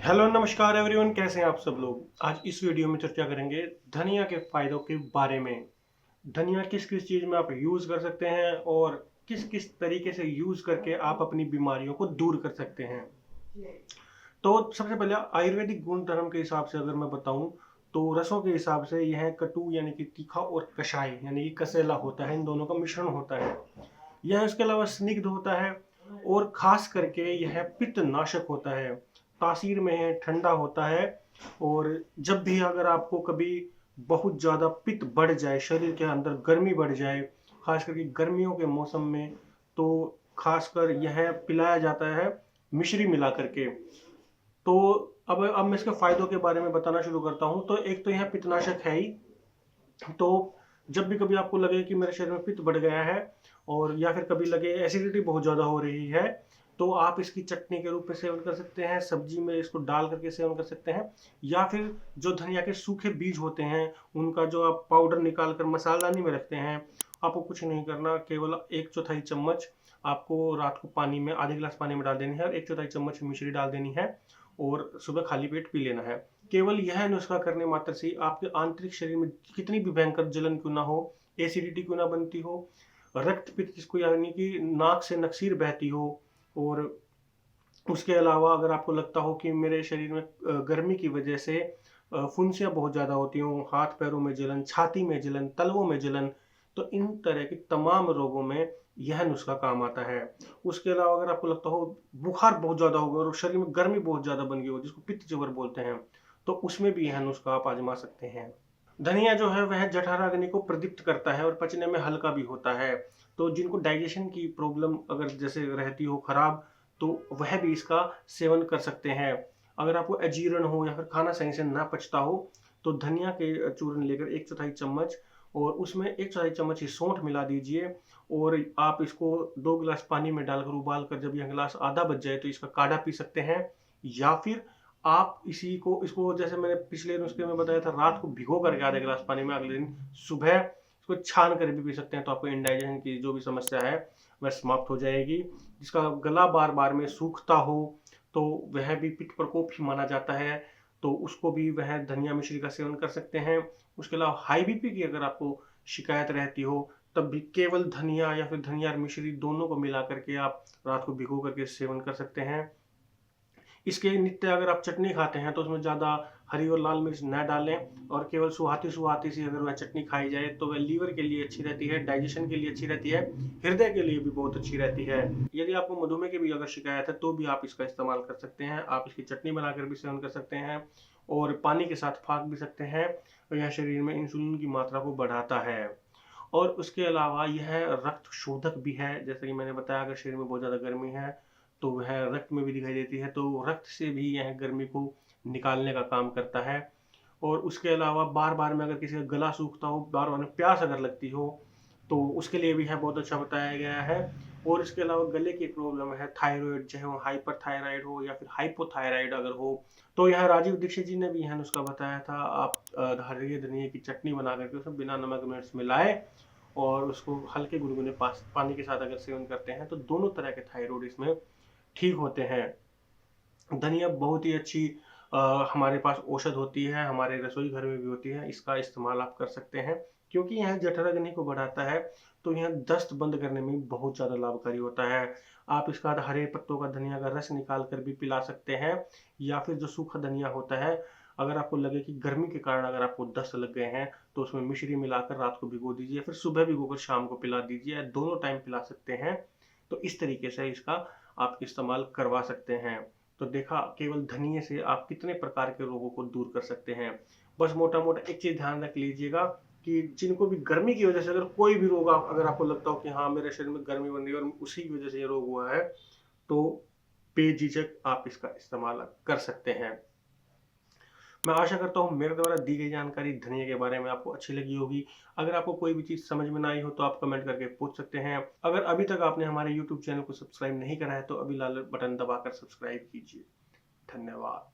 Hello नमस्कार everyone, कैसे हैं आप सब लोग। आज इस वीडियो में चर्चा करेंगे धनिया के फायदों के बारे में। धनिया किस किस चीज में आप यूज कर सकते हैं और किस किस तरीके से यूज करके आप अपनी बीमारियों को दूर कर सकते हैं। तो सबसे पहले आयुर्वेदिक गुण धर्म के हिसाब से अगर मैं बताऊं तो रसों के हिसाब से यह कटु यानी कि तीखा और कषाय यानी कि कसेला होता है, इन दोनों का मिश्रण होता है। यह इसके अलावा स्निग्ध होता है और खास करके यह पित्त नाशक होता है, तासीर में है, ठंडा होता है। और जब भी अगर आपको कभी बहुत ज़्यादा पित्त बढ़ जाए, शरीर के अंदर गर्मी बढ़ जाए, खास करके गर्मियों के मौसम में, तो खासकर यह पिलाया जाता है मिश्री मिला करके। तो अब मैं इसके फायदों के बारे में बताना शुरू करता हूँ। तो एक तो यह पित्तनाशक है ही। तो जब भी कभी आपको लगे कि मेरे शरीर में पित्त बढ़ गया है और या फिर कभी लगे एसिडिटी बहुत ज़्यादा हो रही है, तो आप इसकी चटनी के रूप में सेवन कर सकते हैं, सब्जी में इसको डाल करके सेवन कर सकते हैं। या फिर जो धनिया के सूखे बीज होते हैं उनका जो आप पाउडर निकाल कर मसालानी में रखते हैं, आपको कुछ नहीं करना, केवल 1/4 चम्मच आपको रात को पानी में, आधे गिलास पानी में डाल देनी है और 1/4 चम्मच मिश्री डाल देनी है और सुबह खाली पेट पी लेना है। केवल यह नुस्खा करने मात्र से आपके आंतरिक शरीर में कितनी भी भयंकर जलन क्यों ना हो, एसिडिटी क्यों ना बनती हो, रक्त पित्त जिसको यानी कि नाक से नक्सीर बहती हो, और उसके अलावा अगर आपको लगता हो कि मेरे शरीर में गर्मी की वजह से फुंसियाँ बहुत ज़्यादा होती हों, हाथ पैरों में जलन, छाती में जलन, तलवों में जलन, तो इन तरह के तमाम रोगों में यह नुस्खा काम आता है। उसके अलावा अगर आपको लगता हो बुखार बहुत ज़्यादा हो गया और शरीर में गर्मी बहुत ज़्यादा बन गई हो, जिसको पित्त ज्वर बोलते हैं, तो उसमें भी यह नुस्खा आप आजमा सकते हैं। धनिया जो है वह जठराग्नि को प्रदीप्त करता है और पचने में हल्का भी होता है। तो जिनको डाइजेशन की प्रॉब्लम अगर जैसे रहती हो खराब, तो वह भी इसका सेवन कर सकते हैं। अगर आपको अजीर्ण हो या फिर खाना सही से ना पचता हो, तो धनिया के चूर्ण लेकर 1/4 चम्मच और उसमें 1/4 चम्मच ही सौंठ मिला दीजिए और आप इसको 2 गिलास पानी में डालकर उबाल कर जब यह गिलास आधा बच जाए तो इसका काढ़ा पी सकते हैं। या फिर आप इसी को इसको जैसे मैंने पिछले नुस्खे में बताया था, रात को भिगो करके आधे गिलास पानी में अगले दिन सुबह इसको छान कर भी पी सकते हैं, तो आपको इंडाइजेशन की जो भी समस्या है वह समाप्त हो जाएगी। जिसका गला बार बार में सूखता हो तो वह भी पित्त प्रकोप ही माना जाता है, तो उसको भी वह धनिया मिश्री का सेवन कर सकते हैं। उसके अलावा हाई बीपी की अगर आपको शिकायत रहती हो, तब भी केवल धनिया या फिर धनिया और मिश्री दोनों को मिला करके आप रात को भिगो करके सेवन कर सकते हैं। इसके नित्य अगर आप चटनी खाते हैं तो उसमें ज़्यादा हरी और लाल मिर्च न डालें और केवल सुहाती सुहाती सी अगर वह चटनी खाई जाए तो वह लीवर के लिए अच्छी रहती है, डाइजेशन के लिए अच्छी रहती है, हृदय के लिए भी बहुत अच्छी रहती है। यदि आपको मधुमेह की भी अगर शिकायत है तो भी आप इसका इस्तेमाल कर सकते हैं। आप इसकी चटनी बनाकर भी सेवन कर सकते हैं और पानी के साथ फाँक भी सकते हैं। और यह शरीर में इंसुलिन की मात्रा को बढ़ाता है। और उसके अलावा यह रक्त शोधक भी है। जैसे कि मैंने बताया, अगर शरीर में बहुत ज़्यादा गर्मी है तो वह रक्त में भी दिखाई देती है, तो रक्त से भी यह गर्मी को निकालने का काम करता है। और उसके अलावा बार बार में अगर किसी का गला सूखता हो, बार बार में प्यास अगर लगती हो, तो उसके लिए भी यह बहुत अच्छा बताया गया है। और इसके अलावा गले की प्रॉब्लम है, थायराइड चाहे वो हाइपर थायराइड हो या फिर हाइपोथायराइड अगर हो, तो यह राजीव दीक्षित जी ने भी यह नुस्खा बताया था। आप हरे धनिए की चटनी बना करके उसमें बिना नमक मिर्च मिलाए और उसको हल्के गुनगुने पानी के साथ अगर सेवन करते हैं तो दोनों तरह के थायराइड इसमें ठीक होते हैं। धनिया बहुत ही अच्छी हमारे पास औषध होती है, हमारे रसोई घर में भी होती है। इसका इस्तेमाल आप कर सकते हैं क्योंकि यह जठराग्नि को बढ़ाता है, तो यह दस्त बंद करने में बहुत ज़्यादा लाभकारी होता है। आप इसका हरे पत्तों का धनिया का रस निकाल कर भी पिला सकते हैं। या फिर जो सूखा धनिया होता है, अगर आपको लगे कि गर्मी के कारण अगर आपको दस्त लग गए हैं तो उसमें मिश्री मिलाकर रात को भिगो दीजिए, फिर सुबह भिगोकर शाम को पिला दीजिए, दोनों टाइम पिला सकते हैं। तो इस तरीके से इसका आप इस्तेमाल करवा सकते हैं। तो देखा, केवल धनिये से आप कितने प्रकार के रोगों को दूर कर सकते हैं। बस मोटा मोटा एक चीज ध्यान रख लीजिएगा कि जिनको भी गर्मी की वजह से अगर कोई भी रोग अगर आपको लगता हो कि हाँ मेरे शरीर में गर्मी बन रही है और उसी की वजह से ये रोग हुआ है, तो बेझिझक आप इसका इस्तेमाल कर सकते हैं। मैं आशा करता हूँ मेरे द्वारा दी गई जानकारी धनिया के बारे में आपको अच्छी लगी होगी। अगर आपको कोई भी चीज़ समझ में ना आई हो तो आप कमेंट करके पूछ सकते हैं। अगर अभी तक आपने हमारे यूट्यूब चैनल को सब्सक्राइब नहीं करा है तो अभी लाल बटन दबाकर सब्सक्राइब कीजिए। धन्यवाद।